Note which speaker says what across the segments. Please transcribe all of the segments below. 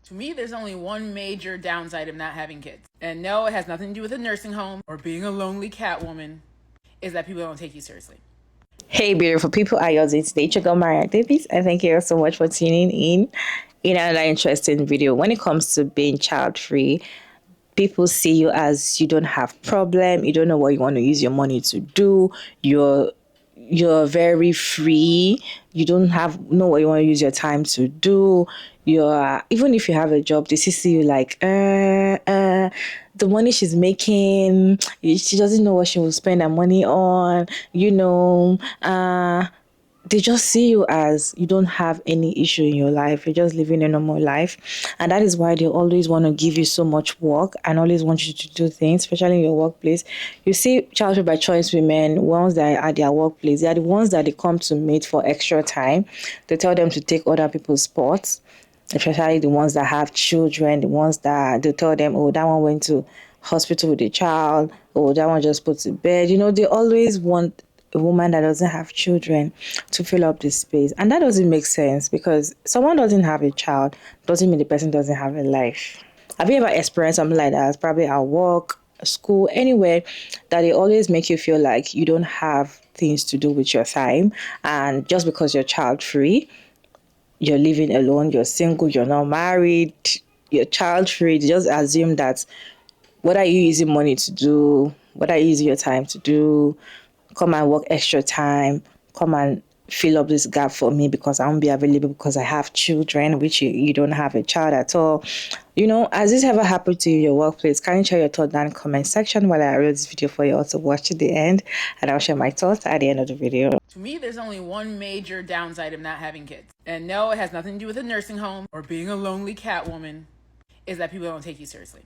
Speaker 1: To me, there's only one major downside of not having kids. And no, it has nothing to do with a nursing home or being a lonely cat woman, is that people don't take you seriously.
Speaker 2: Hey, beautiful people. How y'all doing today? It's your girl, Maria Davis, and thank you so much for tuning in another interesting video. When it comes to being child-free, people see you as you don't have problem, you don't know what you want to use your money to do, you're very free, you don't know what you want to use your time to do. You're, even if you have a job, they still see you like the money she's making, she doesn't know what she will spend her money on, they just see you as you don't have any issue in your life. You're just living a normal life. And that is why they always want to give you so much work and always want you to do things, especially in your workplace. You see childhood by choice women, ones that are at their workplace, they are the ones that they come to meet for extra time. They tell them to take other people's spots, especially the ones that have children, the ones that they tell them, oh, that one went to hospital with a child, oh, that one just put to bed. They always want a woman that doesn't have children to fill up this space. And that doesn't make sense, because someone doesn't have a child doesn't mean the person doesn't have a life. Have you ever experienced something like that? Probably at work, school, anywhere, that they always make you feel like you don't have things to do with your time. And just because you're child free, you're living alone, you're single, you're not married, you're child free, they just assume that what are you using money to do? What are you using your time to do? Come and work extra time. Come and fill up this gap for me because I won't be available because I have children, which you don't have a child at all. Has this ever happened to you in your workplace? Can you share your thoughts down in the comment section while I wrote this video for you all to watch to the end? And I'll share my thoughts at the end of the video.
Speaker 1: To me, there's only one major downside of not having kids. And no, it has nothing to do with a nursing home or being a lonely cat woman, is that people don't take you seriously.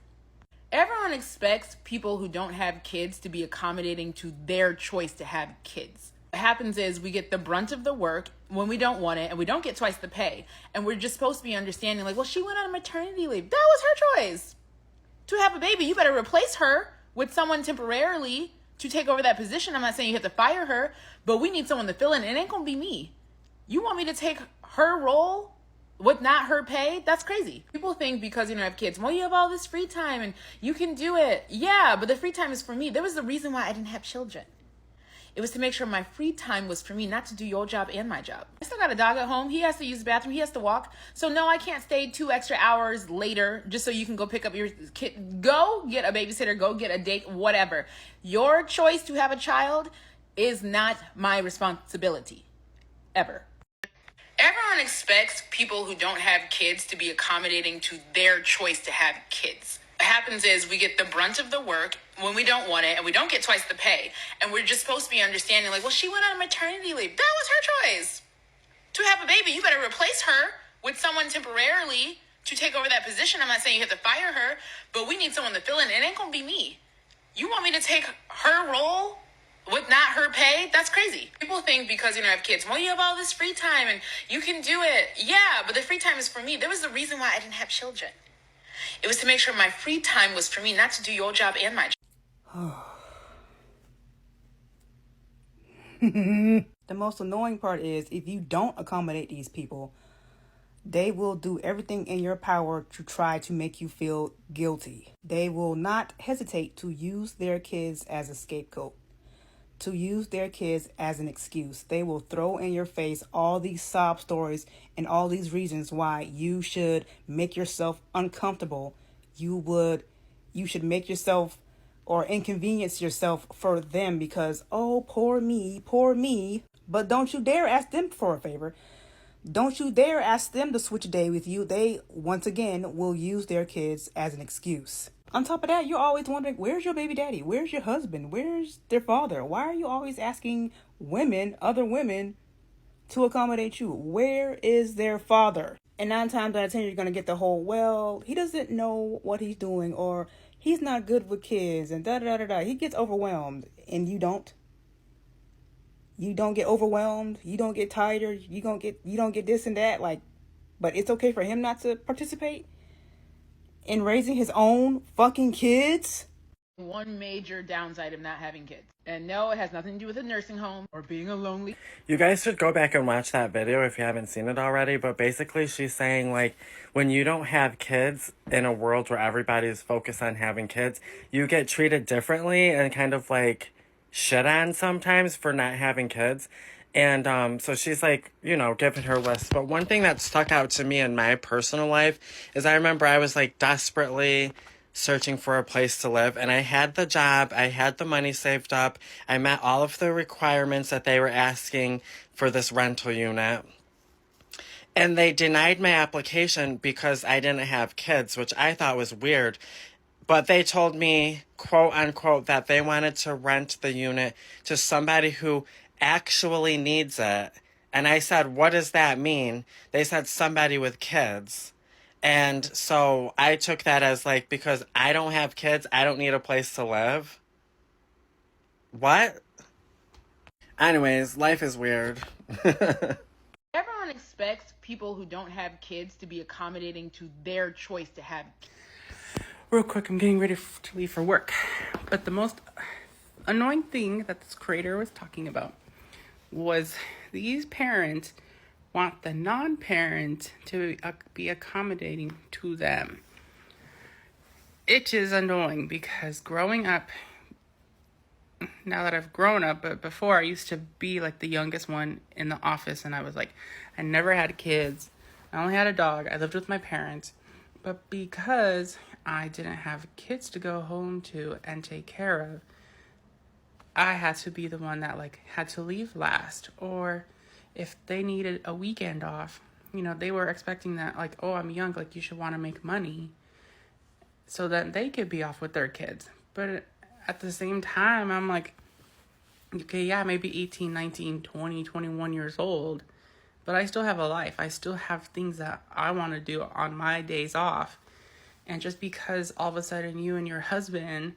Speaker 1: Everyone expects people who don't have kids to be accommodating to their choice to have kids. What happens is we get the brunt of the work when we don't want it, and we don't get twice the pay. And we're just supposed to be understanding, like, well, she went on maternity leave. That was her choice. To have a baby, you better replace her with someone temporarily to take over that position. I'm not saying you have to fire her, but we need someone to fill in. It ain't gonna be me. You want me to take her role with not her pay? That's crazy. People think because you don't have kids, well, you have all this free time and you can do it. Yeah, but the free time is for me. There was the reason why I didn't have children. It was to make sure my free time was for me, not to do your job and my job. I still got a dog at home. He has to use the bathroom. He has to walk. So no, I can't stay 2 extra hours later just so you can go pick up your kid. Go get a babysitter, go get a date, whatever. Your choice to have a child is not my responsibility, ever. Everyone expects people who don't have kids to be accommodating to their choice to have kids. What happens is we get the brunt of the work when we don't want it, and we don't get twice the pay. And we're just supposed to be understanding, like, well, she went on maternity leave. That was her choice. To have a baby, you better replace her with someone temporarily to take over that position. I'm not saying you have to fire her, but we need someone to fill in. It ain't gonna be me. You want me to take her role with not her pay? That's crazy. People think because you don't have kids, well, you have all this free time and you can do it. Yeah, but the free time is for me. There was the reason why I didn't have children. It was to make sure my free time was for me, not to do your job and my job.
Speaker 3: The most annoying part is if you don't accommodate these people, they will do everything in your power to try to make you feel guilty. They will not hesitate to use their kids as a scapegoat, to use their kids as an excuse. They will throw in your face all these sob stories and all these reasons why you should make yourself uncomfortable. You should make yourself or inconvenience yourself for them because, oh, poor me, poor me. But don't you dare ask them for a favor. Don't you dare ask them to switch a day with you. They, once again, will use their kids as an excuse. On top of that, you're always wondering, where's your baby daddy? Where's your husband? Where's their father? Why are you always asking other women, to accommodate you? Where is their father? And 9 times out of 10, you're going to get the whole, well, he doesn't know what he's doing, or he's not good with kids, and da-da-da-da-da. He gets overwhelmed, and you don't. You don't get overwhelmed. You don't get tired. You don't get this and that. But it's okay for him not to participate in raising his own fucking kids?
Speaker 1: One major downside of not having kids. And no, it has nothing to do with a nursing home or being a lonely.
Speaker 4: You guys should go back and watch that video if you haven't seen it already. But basically, she's saying, like, when you don't have kids in a world where everybody's focused on having kids, you get treated differently and kind of like shit on sometimes for not having kids. And so she's like, you know, giving her list. But one thing that stuck out to me in my personal life is I remember I was like desperately searching for a place to live, and I had the job, I had the money saved up, I met all of the requirements that they were asking for this rental unit, and they denied my application because I didn't have kids, which I thought was weird. But they told me, quote unquote, that they wanted to rent the unit to somebody who actually needs it. And I said, what does that mean? They said somebody with kids. And so I took that as like, because I don't have kids, I don't need a place to live. What? Anyways, life is weird.
Speaker 1: Everyone expects people who don't have kids to be accommodating to their choice to have kids.
Speaker 5: Real quick, I'm getting ready to leave for work. But the most annoying thing that this creator was talking about was these parents want the non-parent to be accommodating to them. It is annoying because growing up, now that I've grown up, but before I used to be like the youngest one in the office, and I was like, I never had kids. I only had a dog. I lived with my parents. But because I didn't have kids to go home to and take care of, I had to be the one that like had to leave last. Or if they needed a weekend off, you know, they were expecting that like, oh, I'm young, like you should want to make money so that they could be off with their kids. But at the same time, I'm like, okay, yeah, maybe 18, 19, 20, 21 years old, but I still have a life. I still have things that I want to do on my days off. And just because all of a sudden you and your husband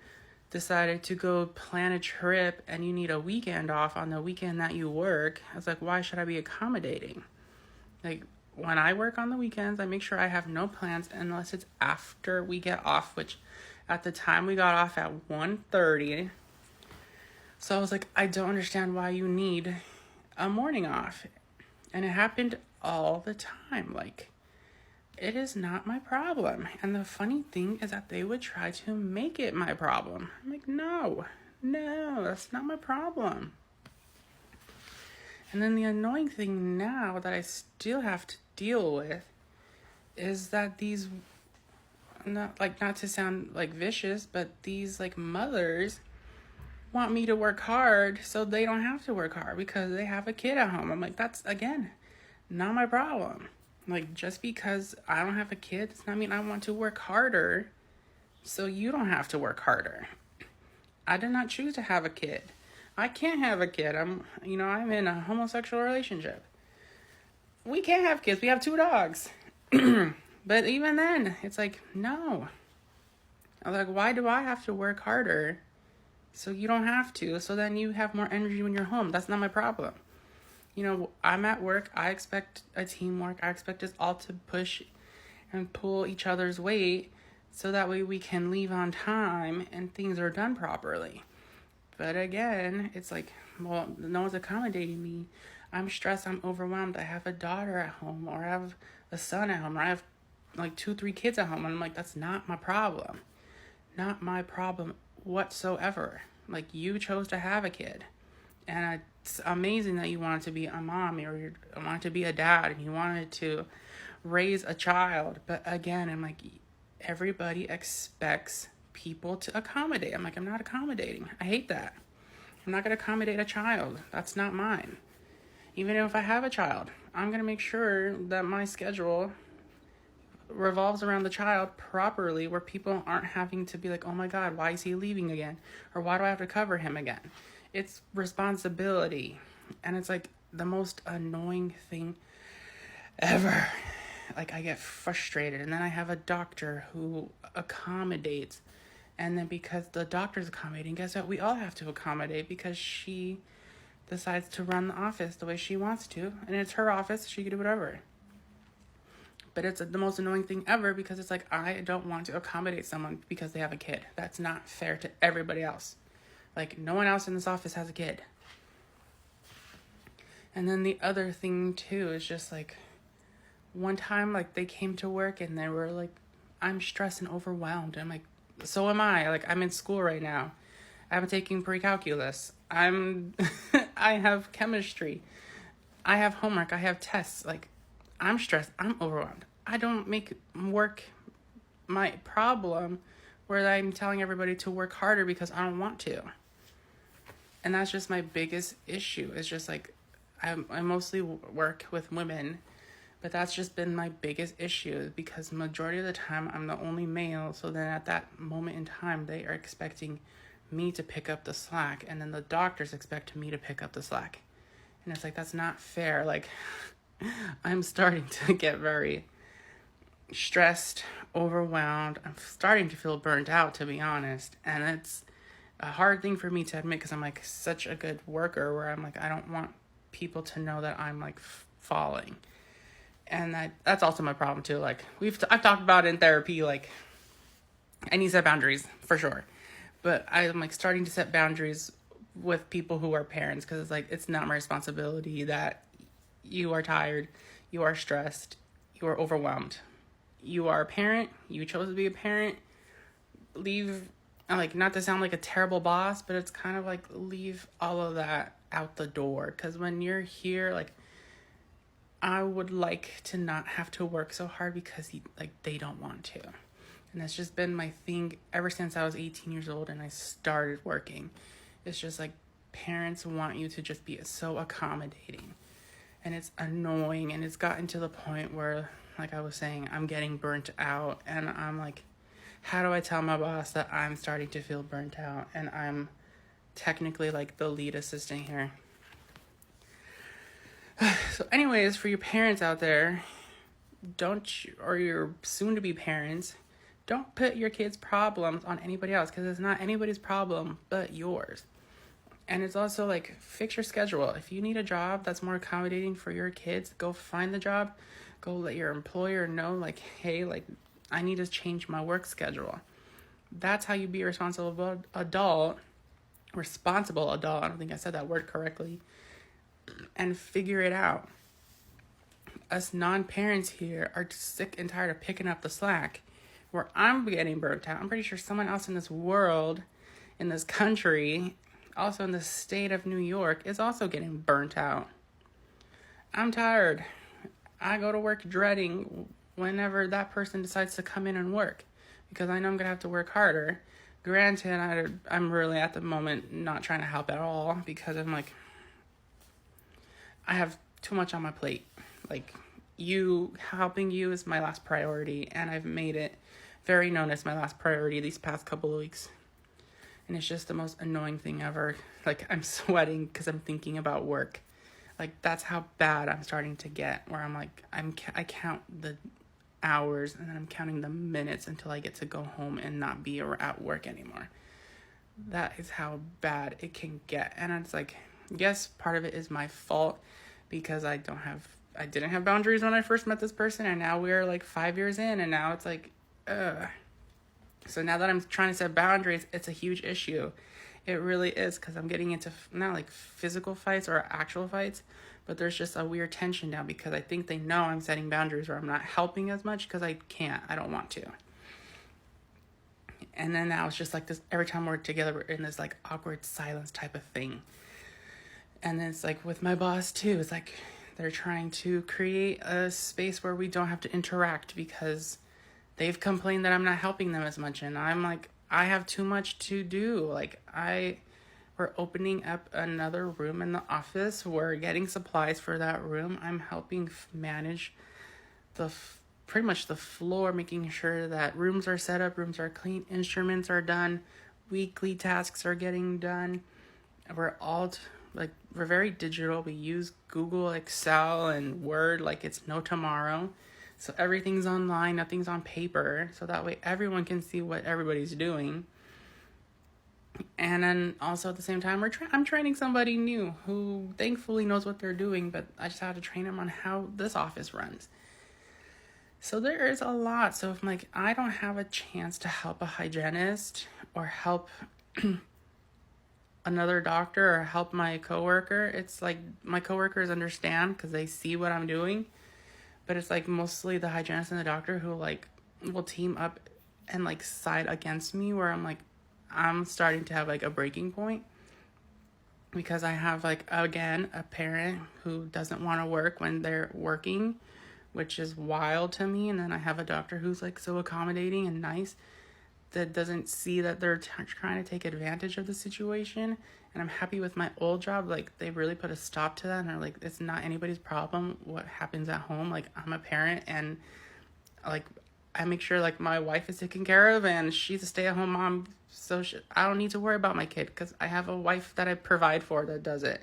Speaker 5: decided to go plan a trip and you need a weekend off on the weekend that you work, I was like, why should I be accommodating? Like, when I work on the weekends, I make sure I have no plans unless it's after we get off, which at the time we got off at 1:30. So I was like, I don't understand why you need a morning off. And it happened all the time. Like, it is not my problem. And the funny thing is that they would try to make it my problem. I'm like, no, that's not my problem. And then the annoying thing now that I still have to deal with is that these, not to sound like vicious, but these like mothers want me to work hard so they don't have to work hard because they have a kid at home. I'm like, that's, again, not my problem. Like, just because I don't have a kid does not mean I want to work harder so you don't have to work harder. I did not choose to have a kid. I can't have a kid. I'm in a homosexual relationship. We can't have kids. We have 2 dogs. But even then, it's like, no. I was like, why do I have to work harder so you don't have to? So then you have more energy when you're home. That's not my problem. You know, I'm at work. I expect a teamwork. I expect us all to push and pull each other's weight so that way we can leave on time and things are done properly. But again, it's like, well, no one's accommodating me. I'm stressed. I'm overwhelmed. I have a daughter at home, or I have a son at home, or I have like 2-3 kids at home. And I'm like, that's not my problem. Not my problem whatsoever. Like, you chose to have a kid. And it's amazing that you wanted to be a mom, or you wanted to be a dad, and you wanted to raise a child. But again, I'm like, everybody expects people to accommodate. I'm like, I'm not accommodating. I hate that. I'm not going to accommodate a child. That's not mine. Even if I have a child, I'm going to make sure that my schedule revolves around the child properly, where people aren't having to be like, oh my God, why is he leaving again? Or why do I have to cover him again? It's responsibility. And it's like the most annoying thing ever. Like, I get frustrated, and then I have a doctor who accommodates, and then because the doctor's accommodating, guess what? We all have to accommodate because she decides to run the office the way she wants to, and it's her office. She can do whatever. But it's the most annoying thing ever because it's like, I don't want to accommodate someone because they have a kid. That's not fair to everybody else. Like, no one else in this office has a kid. And then the other thing too is just like, one time, like, they came to work and they were like, I'm stressed and overwhelmed. I'm like, so am I. Like, I'm in school right now. I'm taking pre-calculus. I have chemistry. I have homework. I have tests. Like, I'm stressed. I'm overwhelmed. I don't make work my problem where I'm telling everybody to work harder because I don't want to. And that's just my biggest issue. It's just like, I mostly work with women, but that's just been my biggest issue because majority of the time I'm the only male. So then at that moment in time, they are expecting me to pick up the slack, and then the doctors expect me to pick up the slack. And it's like, that's not fair. Like, I'm starting to get very stressed, overwhelmed. I'm starting to feel burnt out, to be honest. And it's a hard thing for me to admit because I'm like such a good worker where I'm like, I don't want people to know that I'm like falling. And that's also my problem too. Like, I've talked about it in therapy, like, I need to set boundaries for sure. But I'm like starting to set boundaries with people who are parents because it's like, it's not my responsibility that you are tired, you are stressed, you are overwhelmed. You are a parent, you chose to be a parent. Leave, like, not to sound like a terrible boss, but it's kind of like leave all of that out the door. Because when you're here, like, I would like to not have to work so hard because they don't want to. And that's just been my thing ever since I was 18 years old and I started working. It's just like parents want you to just be so accommodating. And it's annoying, and it's gotten to the point where, like I was saying, I'm getting burnt out, and I'm like, how do I tell my boss that I'm starting to feel burnt out and I'm technically like the lead assistant here? So anyways, for your parents out there, or your soon-to-be parents, don't put your kids' problems on anybody else because it's not anybody's problem but yours. And it's also like, fix your schedule. If you need a job that's more accommodating for your kids, go find the job. Go let your employer know, like, hey, like, I need to change my work schedule. That's how you be a responsible adult. I don't think I said that word correctly. And figure it out. Us non-parents here are sick and tired of picking up the slack. Where I'm getting burnt out, I'm pretty sure someone else in this world, in this country, also in the state of New York, is also getting burnt out. I'm tired. I go to work dreading whenever that person decides to come in and work because I know I'm going to have to work harder. Granted, I'm really at the moment not trying to help at all because I'm like, I have too much on my plate. Like, helping you is my last priority, and I've made it very known as my last priority these past couple of weeks. And it's just the most annoying thing ever. Like, I'm sweating because I'm thinking about work. Like, that's how bad I'm starting to get, where I'm like, I count the hours and then I'm counting the minutes until I get to go home and not be at work anymore. That is how bad it can get. And it's like, yes, part of it is my fault because I didn't have boundaries when I first met this person, and now we're like 5 years in, and now it's like, ugh. So now that I'm trying to set boundaries, it's a huge issue. It really is, because I'm getting into not like physical fights or actual fights, but there's just a weird tension now because I think they know I'm setting boundaries where I'm not helping as much because I don't want to. And then now it's just like this, every time we're together, we're in this like awkward silence type of thing. And then it's like with my boss too, it's like they're trying to create a space where we don't have to interact because they've complained that I'm not helping them as much. And I'm like, I have too much to do. Like, we're opening up another room in the office. We're getting supplies for that room. I'm helping manage pretty much the floor, making sure that rooms are set up, rooms are clean, instruments are done, weekly tasks are getting done. We're very digital. We use Google, Excel, and Word like it's no tomorrow. So everything's online, nothing's on paper. So that way everyone can see what everybody's doing. And then also at the same time, I'm training somebody new who thankfully knows what they're doing, but I just have to train them on how this office runs. So there is a lot. So if like I don't have a chance to help a hygienist or help another doctor or help my coworker, it's like my coworkers understand because they see what I'm doing. But it's like mostly the hygienist and the doctor who like will team up and like side against me, where I'm starting to have like a breaking point, because I have like, again, a parent who doesn't want to work when they're working, which is wild to me. And then I have a doctor who's like so accommodating and nice that doesn't see that they're trying to take advantage of the situation. And I'm happy with my old job. Like, they really put a stop to that, and they're like, it's not anybody's problem what happens at home. Like, I'm a parent, and like I make sure like my wife is taken care of, and she's a stay-at-home mom, so I don't need to worry about my kid because I have a wife that I provide for that does it.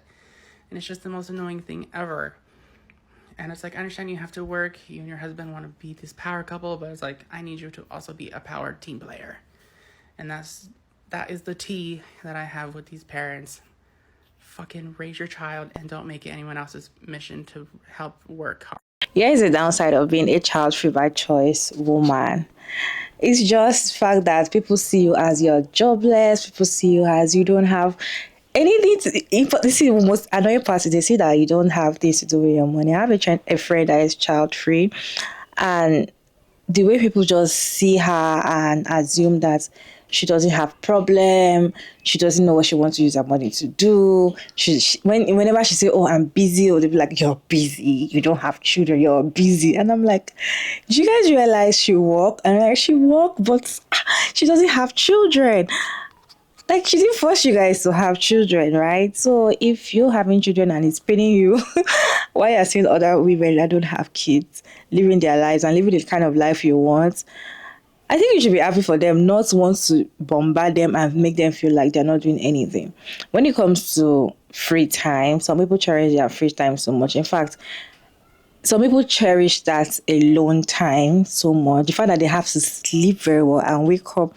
Speaker 5: And it's just the most annoying thing ever. And it's like, I understand you have to work, you and your husband want to be this power couple, but it's like, I need you to also be a power team player. And that is the tea that I have with these parents. Fucking raise your child and don't make it anyone else's mission to help work hard.
Speaker 2: Here is the downside of being a child-free by choice woman. It's just the fact that people see you as you're jobless, people see you as you don't have anything to, this is the most annoying part. They see that you don't have things to do with your money. I have a friend that is child-free, and the way people just see her and assume that she doesn't have problem, she doesn't know what she wants to use her money to do. Whenever she say, "Oh, I'm busy," or they be like, "You're busy. You don't have children. You're busy." And I'm like, "Do you guys realize she work?" And I'm like, she work, but she doesn't have children. Like, she didn't force you guys to have children, right? So if you're having children and it's paining you, why you're seeing other women that don't have kids living their lives and living the kind of life you want, I think you should be happy for them, not want to bombard them and make them feel like they're not doing anything. When it comes to free time, some people cherish their free time so much. In fact, some people cherish that alone time so much. The fact that they have to sleep very well and wake up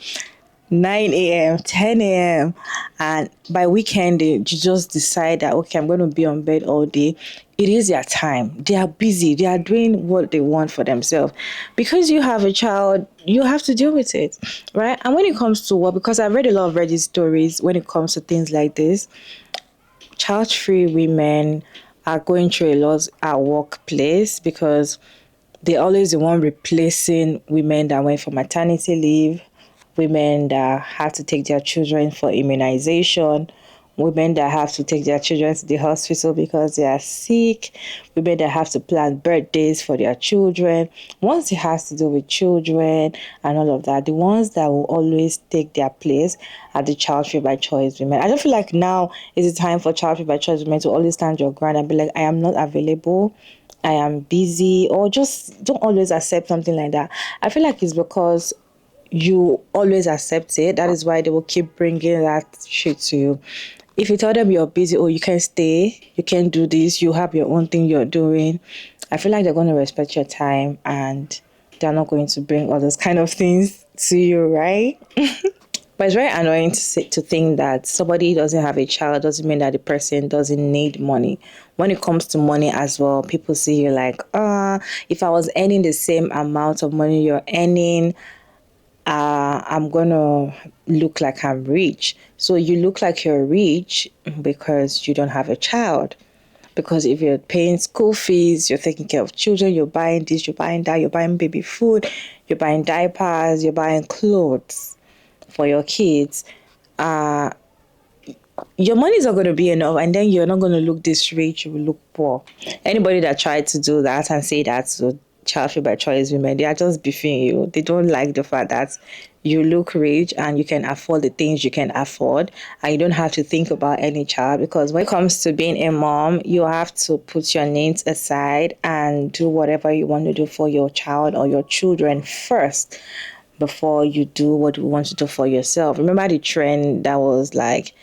Speaker 2: 9 a.m., 10 a.m. And by weekend, you just decide that, okay, I'm going to be on bed all day. It is their time. They are busy. They are doing what they want for themselves. Because you have a child, you have to deal with it, right? And when it comes to work, because I've read a lot of Reddit stories when it comes to things like this, child-free women are going through a lot at workplace because they're always the one replacing women that went for maternity leave, women that have to take their children for immunization, women that have to take their children to the hospital because they are sick, women that have to plan birthdays for their children. Once it has to do with children and all of that, the ones that will always take their place are the child-free by choice women. I don't feel like now is the time for child-free by choice women to always stand your ground and be like, I am not available, I am busy, or just don't always accept something like that. I feel like it's because you always accept it. That is why they will keep bringing that shit to you. If you tell them you're busy, or you can't stay, you can't do this, you have your own thing you're doing, I feel like they're going to respect your time and they're not going to bring all those kind of things to you, right? But it's very annoying to think that somebody doesn't have a child doesn't mean that the person doesn't need money. When it comes to money as well, people see you like, if I was earning the same amount of money you're earning, I'm gonna look like I'm rich. So you look like you're rich because you don't have a child. Because if you're paying school fees, you're taking care of children, you're buying this, you're buying that, you're buying baby food, you're buying diapers, you're buying clothes for your kids, your money is not going to be enough, and then you're not going to look this rich, you will look poor. Anybody that tried to do that and say that to child-free by choice women, they are just beefing you. They don't like the fact that you look rich and you can afford the things you can afford, and you don't have to think about any child. Because when it comes to being a mom, you have to put your needs aside and do whatever you want to do for your child or your children first before you do what you want to do for yourself. Remember the trend that was like,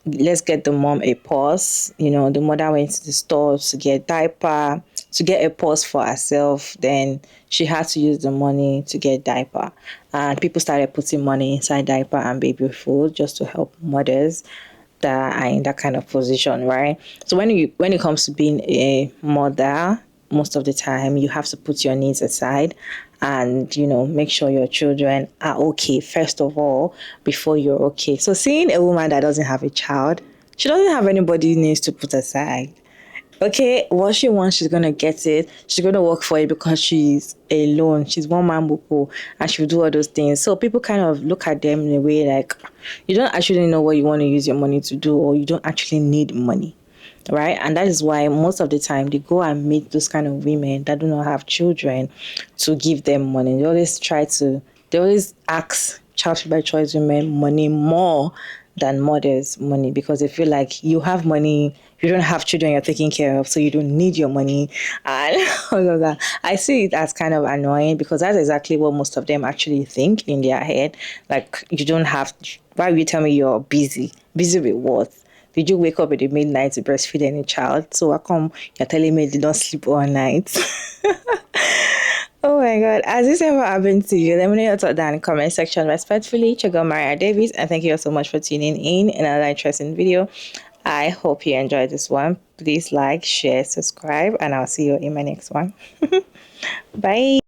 Speaker 2: let's get the mom a purse. You know, the mother went to the store to get diaper, to get a purse for herself. Then she had to use the money to get diaper. And people started putting money inside diaper and baby food just to help mothers that are in that kind of position, right? So when it comes to being a mother, most of the time you have to put your needs aside and, you know, make sure your children are okay first of all before you're okay. So seeing a woman that doesn't have a child, she doesn't have anybody needs to put aside. Okay, what she wants, she's gonna get it. She's gonna work for it because she's alone. She's one man buku, and she'll do all those things. So people kind of look at them in a way like, you don't actually know what you want to use your money to do, or you don't actually need money, right? And that is why most of the time they go and meet those kind of women that do not have children to give them money. They always ask child free by choice women money more than mothers money, because they feel like you have money, you don't have children you're taking care of, so you don't need your money and all of that. I see it as kind of annoying because that's exactly what most of them actually think in their head. Like, you don't have, why would you tell me you're busy with what? Did you wake up in the midnight to breastfeed any child? So how come you're telling me you don't sleep all night? Oh my God. Has this ever happened to you? Let me know your thoughts down in the comment section. Respectfully, Chigo Maria Davis. And thank you all so much for tuning in another interesting video. I hope you enjoyed this one. Please like, share, subscribe, and I'll see you in my next one. Bye.